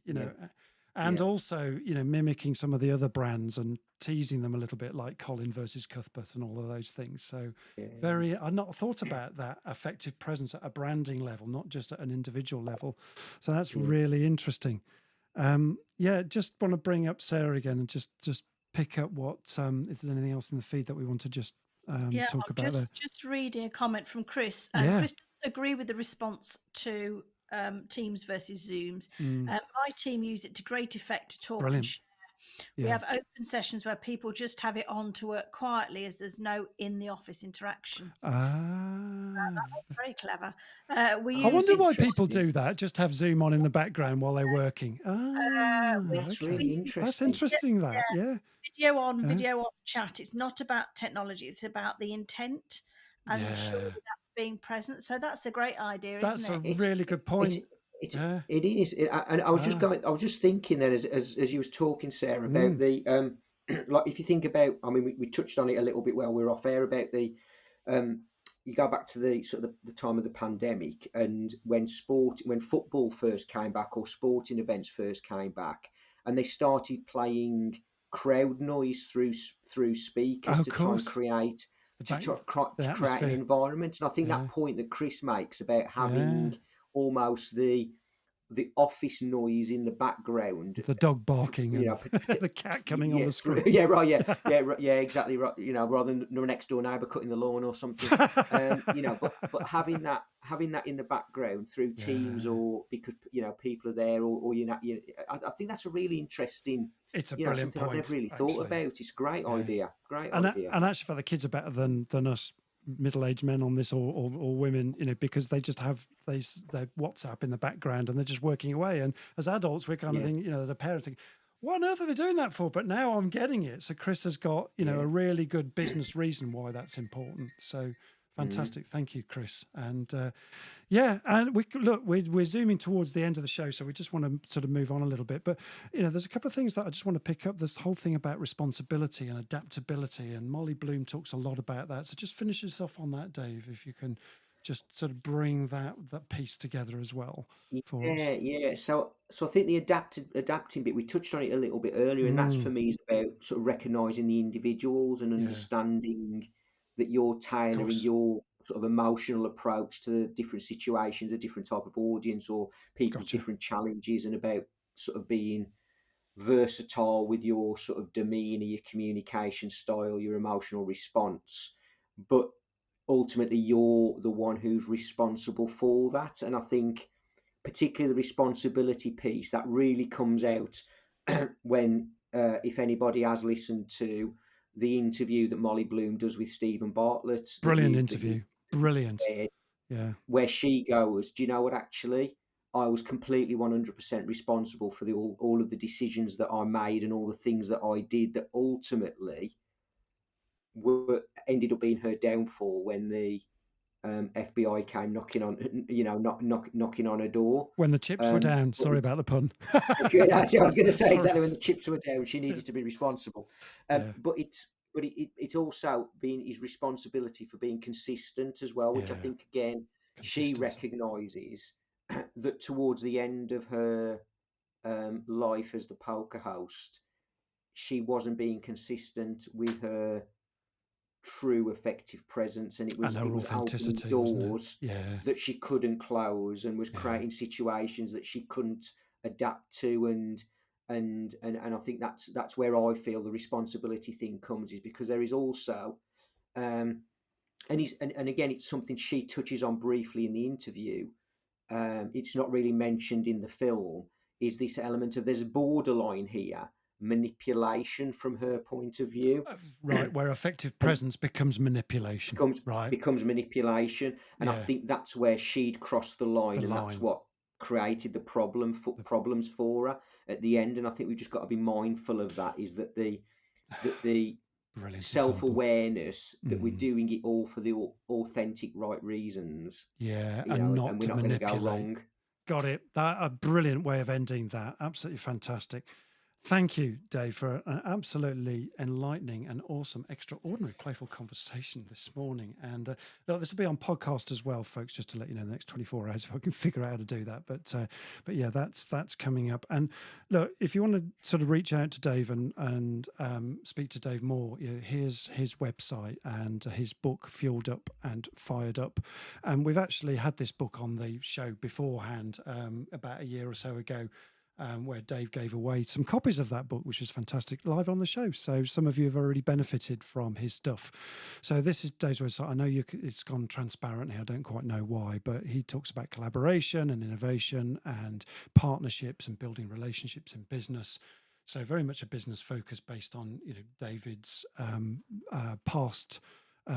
and also, mimicking some of the other brands and teasing them a little bit, like Colin versus Cuthbert and all of those things. So I'd not thought about that affective presence at a branding level, not just at an individual level. So that's really interesting. Just want to bring up Sarah again and just pick up what, if there's anything else in the feed that we want to just talk about there. Just reading a comment from Chris. Chris doesn't agree with the response to Teams versus Zooms. My team use it to great effect to talk and share. We have open sessions where people just have it on to work quietly, as there's no in the office interaction. That's very clever. I wonder why people do that. Just have Zoom on in the background while they're working. That's really interesting. That's interesting. Video on, video off chat. It's not about technology. It's about the intent and ensuring that's being present. So that's a great idea, isn't it? That's a really good point. It is. And I was just thinking then, as you was talking, Sarah, about the like, if you think about, I mean, we touched on it a little bit while we were off air about the you go back to the sort of the time of the pandemic, and when football first came back, or sporting events first came back, and they started playing crowd noise through speakers to try and create an environment. And I think that point that Chris makes about having almost the office noise in the background, the dog barking, and the cat coming on the screen. Exactly right. Rather than the next door neighbour cutting the lawn or something. But having that in the background through Teams, or because people are there, or I think that's a really interesting. It's a brilliant point. I've never really thought about. It's a great idea. And actually, for the kids are better than us middle-aged men on this, or women, because they just have their WhatsApp in the background and they're just working away. And as adults, we're kind of thinking, as a parent, thinking, what on earth are they doing that for? But now I'm getting it. So Chris has got a really good business reason why that's important. So fantastic. Thank you, Chris. And and we're zooming towards the end of the show, so we just want to sort of move on a little bit. But there's a couple of things that I just want to pick up. This whole thing about responsibility and adaptability, and Molly Bloom talks a lot about that. So just finish us off on that, Dave, if you can just sort of bring that piece together as well for us. So I think the adapting bit, we touched on it a little bit earlier, and that's, for me, is about sort of recognizing the individuals and understanding that you're tailoring your sort of emotional approach to different situations, a different type of audience, or people's different challenges, and about sort of being versatile with your sort of demeanor, your communication style, your emotional response. But ultimately, you're the one who's responsible for that. And I think particularly the responsibility piece, that really comes out when, if anybody has listened to the interview that Molly Bloom does with Stephen Bartlett. Brilliant interview. Brilliant. Where she goes, do you know what, actually, I was completely 100% responsible for all of the decisions that I made and all the things that I did that ultimately ended up being her downfall when the FBI came knocking on, knocking on her door. When the chips were down. Sorry about the pun. I was going to say exactly when the chips were down, she needed to be responsible. But it's also been his responsibility for being consistent as well, which I think, again, she recognises that towards the end of her life as the poker host, she wasn't being consistent with her true effective presence, and it was her opening authenticity, wasn't it? doors Yeah, that she couldn't close, and was creating situations that she couldn't adapt to. And I think that's where I feel the responsibility thing comes, is because there is also and again, it's something she touches on briefly in the interview. It's not really mentioned in the film. Is this element of, there's borderline here, manipulation from her point of view, right, where effective presence becomes manipulation, becomes manipulation, and I think that's where she'd crossed the line, and that's what created the problems for her at the end. And I think we've just got to be mindful of that. Is that the brilliant self-awareness that we're doing it all for the authentic right reasons, and and not we're to not going to go manipulate. wrong. Got it. That a brilliant way of ending that. Absolutely fantastic. Thank you, Dave, for an absolutely enlightening and awesome, extraordinary, playful conversation this morning. And look, this will be on podcast as well, folks, just to let you know, in the next 24 hours, if I can figure out how to do that. But yeah, that's coming up. And look, if you want to sort of reach out to Dave and speak to Dave more, here's his website and his book, Fueled Up and Fired Up. And we've actually had this book on the show beforehand, about a year or so ago. Where Dave gave away some copies of that book, which was fantastic, live on the show. So some of you have already benefited from his stuff. So this is Dave's website. I know it's gone transparent here. I don't quite know why, but he talks about collaboration and innovation and partnerships and building relationships in business. So very much a business focus based on David's past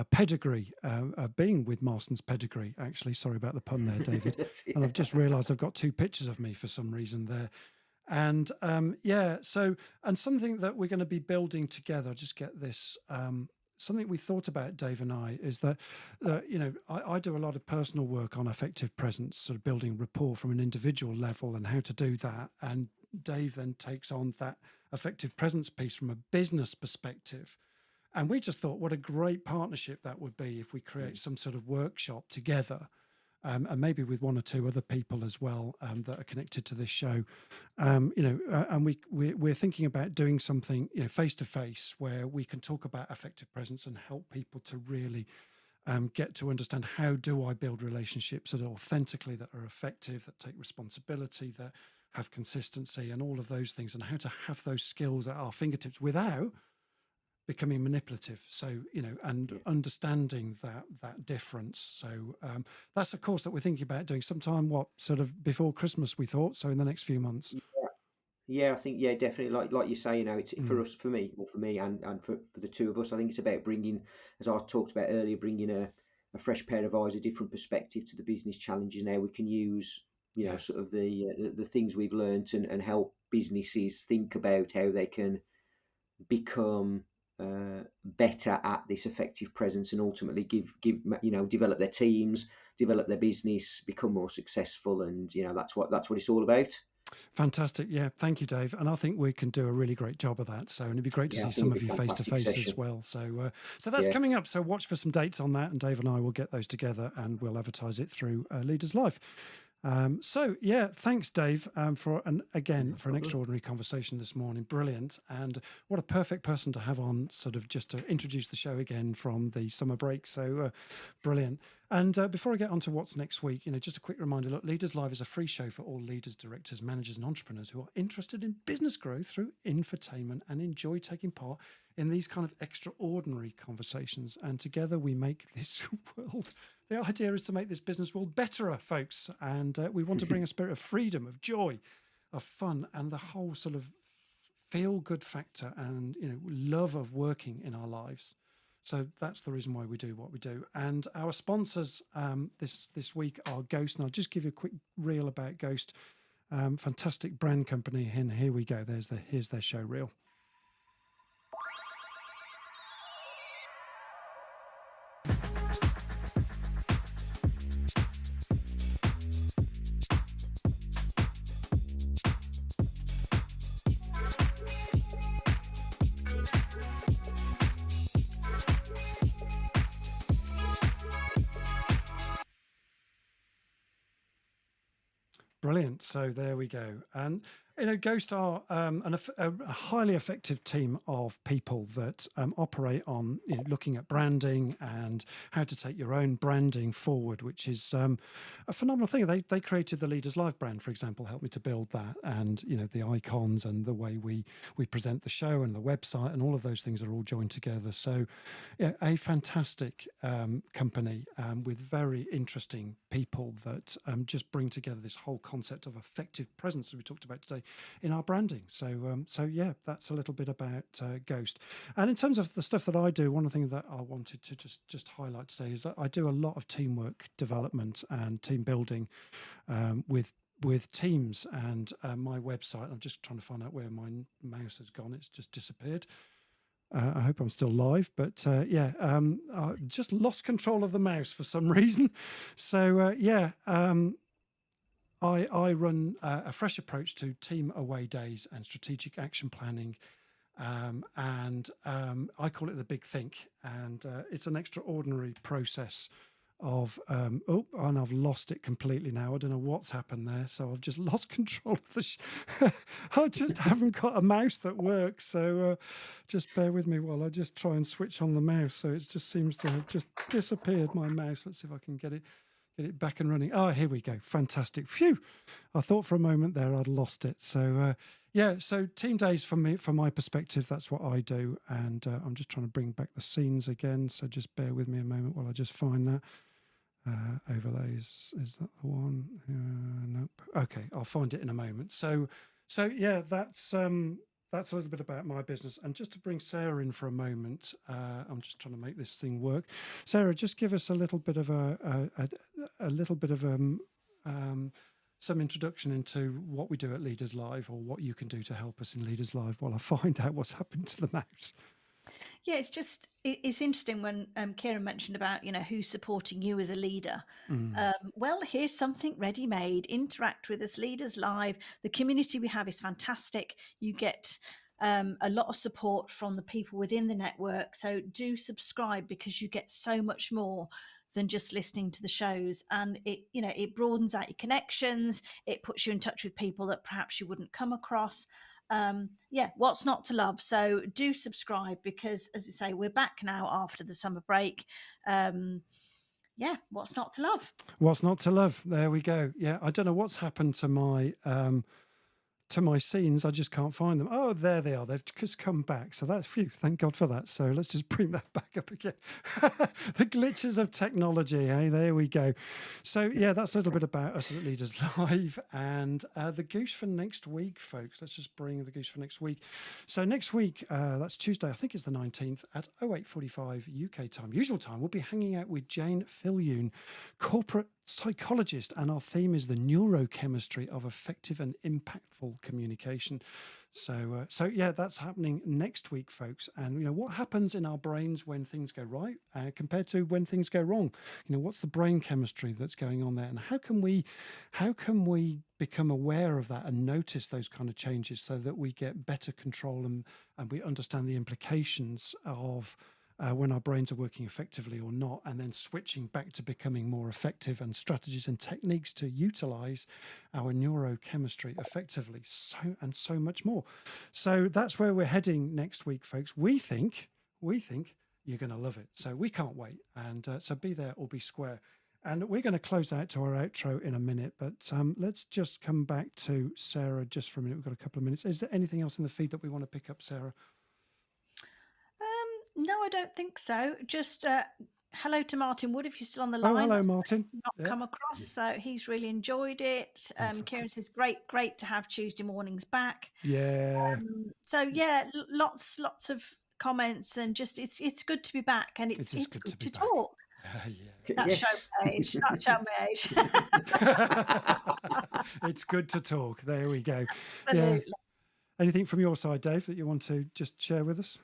pedigree, being with Marstons pedigree, actually. Sorry about the pun there, David. And I've just realised I've got two pictures of me for some reason there. And so, and something that we're going to be building together, I'll just get this, something we thought about, Dave and I, is that, I do a lot of personal work on effective presence, sort of building rapport from an individual level and how to do that. And Dave then takes on that effective presence piece from a business perspective. And we just thought, what a great partnership that would be if we create some sort of workshop together, and maybe with one or two other people as well that are connected to this show. And we're thinking about doing something face to face where we can talk about effective presence and help people to really get to understand, how do I build relationships that are authentically, that are effective, that take responsibility, that have consistency, and all of those things, and how to have those skills at our fingertips without becoming manipulative. So, and understanding that difference. So that's a course that we're thinking about doing sometime, sort of before Christmas, we thought. So in the next few months. Yeah, I think, definitely. Like you say, it's for me and for the two of us. I think it's about bringing, as I talked about earlier, bringing a fresh pair of eyes, a different perspective to the business challenges. Now we can use, sort of the things we've learned and help businesses think about how they can become better at this effective presence, and ultimately develop their teams, develop their business, become more successful, and that's what it's all about. Fantastic. Yeah, thank you, Dave. And I think we can do a really great job of that. So, and it'd be great to see some of you face to face as well. So that's coming up. So watch for some dates on that, and Dave and I will get those together and we'll advertise it through Leaders Live. Thanks, Dave, for an extraordinary conversation this morning. Brilliant. And what a perfect person to have on, sort of just to introduce the show again from the summer break. So brilliant. And before I get on to what's next week, just a quick reminder, look, Leaders Live is a free show for all leaders, directors, managers, and entrepreneurs who are interested in business growth through infotainment and enjoy taking part in these kind of extraordinary conversations. And together we make this world. The idea is to make this business world betterer, folks. And we want to bring a spirit of freedom, of joy, of fun, and the whole sort of feel-good factor and, love of working in our lives. So that's the reason why we do what we do. And our sponsors this week are Ghost. And I'll just give you a quick reel about Ghost. Fantastic brand company. And here we go. Here's their show reel. Brilliant. So there we go. And Ghost are a highly effective team of people that operate on looking at branding and how to take your own branding forward, which is a phenomenal thing. They created the Leaders Live brand, for example, helped me to build that, and the icons and the way we present the show and the website and all of those things are all joined together. So, yeah, a fantastic company with very interesting people that just bring together this whole concept of effective presence that we talked about today in our branding. So yeah, that's a little bit about Ghost. And in terms of the stuff that I do, one of the things that I wanted to just highlight today is that I do a lot of teamwork development and team building with teams. And my website, I'm just trying to find out where my mouse has gone. It's just disappeared. I hope I'm still live, but I just lost control of the mouse for some reason. So I run a fresh approach to team away days and strategic action planning. And I call it the Big Think. And it's an extraordinary process of, and I've lost it completely now. I don't know what's happened there. So I've just lost control of the I just haven't got a mouse that works. So just bear with me while I just try and switch on the mouse. So it just seems to have just disappeared, my mouse. Let's see if I can get it back and running. Oh, here we go. Fantastic. Phew. I thought for a moment there I'd lost it. So, so team days from my perspective, that's what I do. And I'm just trying to bring back the scenes again. So just bear with me a moment while I just find that. Overlays, is that the one? Nope. Okay, I'll find it in a moment. So yeah, that's a little bit about my business. And just to bring Sarah in for a moment, I'm just trying to make this thing work. Sarah, just give us a little bit of some introduction into what we do at Leaders Live, or what you can do to help us in Leaders Live while I find out what's happened to the mouse. Yeah, it's interesting when Kieran mentioned about who's supporting you as a leader. Well, here's something ready-made. Interact with us, Leaders Live. The community we have is fantastic. You get a lot of support from the people within the network. So do subscribe, because you get so much more than just listening to the shows, and it broadens out your connections. It puts you in touch with people that perhaps you wouldn't come across. What's not to love? So do subscribe, because as you say, we're back now after the summer break. What's not to love? What's not to love? There we go. Yeah, I don't know what's happened to my scenes. I just can't find them. Oh, there they are. They've just come back. So that's phew. Thank God for that. So let's just bring that back up again. The glitches of technology. Hey, there we go. So yeah, that's a little bit about us at Leaders Live, and the goose for next week, folks. Let's just bring the goose for next week. So next week, that's Tuesday. I think it's the 19th at 08:45 UK time, usual time. We'll be hanging out with Jane Filyoun, corporate psychologist, and our theme is the neurochemistry of effective and impactful communication. So yeah, that's happening next week, folks. And what happens in our brains when things go right compared to when things go wrong? What's the brain chemistry that's going on there, and how can we become aware of that and notice those kind of changes so that we get better control and we understand the implications of when our brains are working effectively or not, and then switching back to becoming more effective, and strategies and techniques to utilize our neurochemistry effectively, so much more. So that's where we're heading next week, folks. We think you're going to love it. So we can't wait. And so be there or be square. And we're going to close out to our outro in a minute, but let's just come back to Sarah just for a minute. We've got a couple of minutes. Is there anything else in the feed that we want to pick up, Sarah? No, I don't think so. Just hello to Martin Wood, if you're still on the line. Oh, hello, Martin. Not come across, so he's really enjoyed it. Kieran says, great to have Tuesday mornings back. Yeah. Lots of comments, and just it's good to be back, and it's good to talk. That's show age. That's show my age. It's good to talk. There we go. Absolutely. Yeah. Anything from your side, Dave, that you want to just share with us?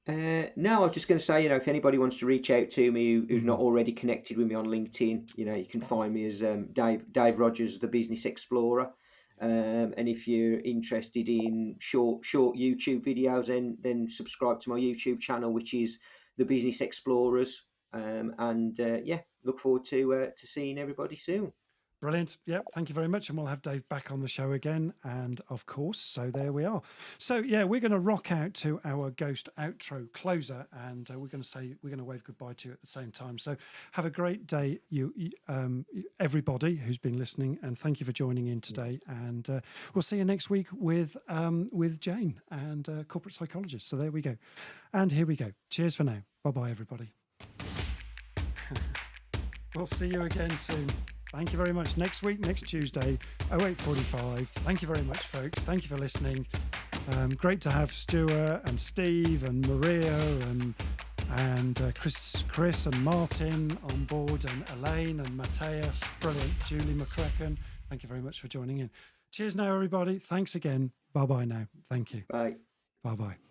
No, I was just going to say, if anybody wants to reach out to me who's not already connected with me on LinkedIn, you can find me as Dave Rogers, the Business Explorer. And if you're interested in short YouTube videos, then subscribe to my YouTube channel, which is the Business Explorers. Look forward to seeing everybody soon. Brilliant. Yep. Thank you very much. And we'll have Dave back on the show again. And of course, so there we are. So yeah, we're going to rock out to our ghost outro closer, and we're going to wave goodbye to you at the same time. So have a great day, everybody who's been listening, and thank you for joining in today. And we'll see you next week with Jane and corporate psychologist. So there we go. And here we go. Cheers for now. Bye-bye, everybody. We'll see you again soon. Thank you very much. Next week, next Tuesday, 08:45. Thank you very much, folks. Thank you for listening. Great to have Stuart and Steve and Maria and Chris and Martin on board, and Elaine and Matthias. Brilliant. Julie McCracken. Thank you very much for joining in. Cheers now, everybody. Thanks again. Bye-bye now. Thank you. Bye. Bye-bye.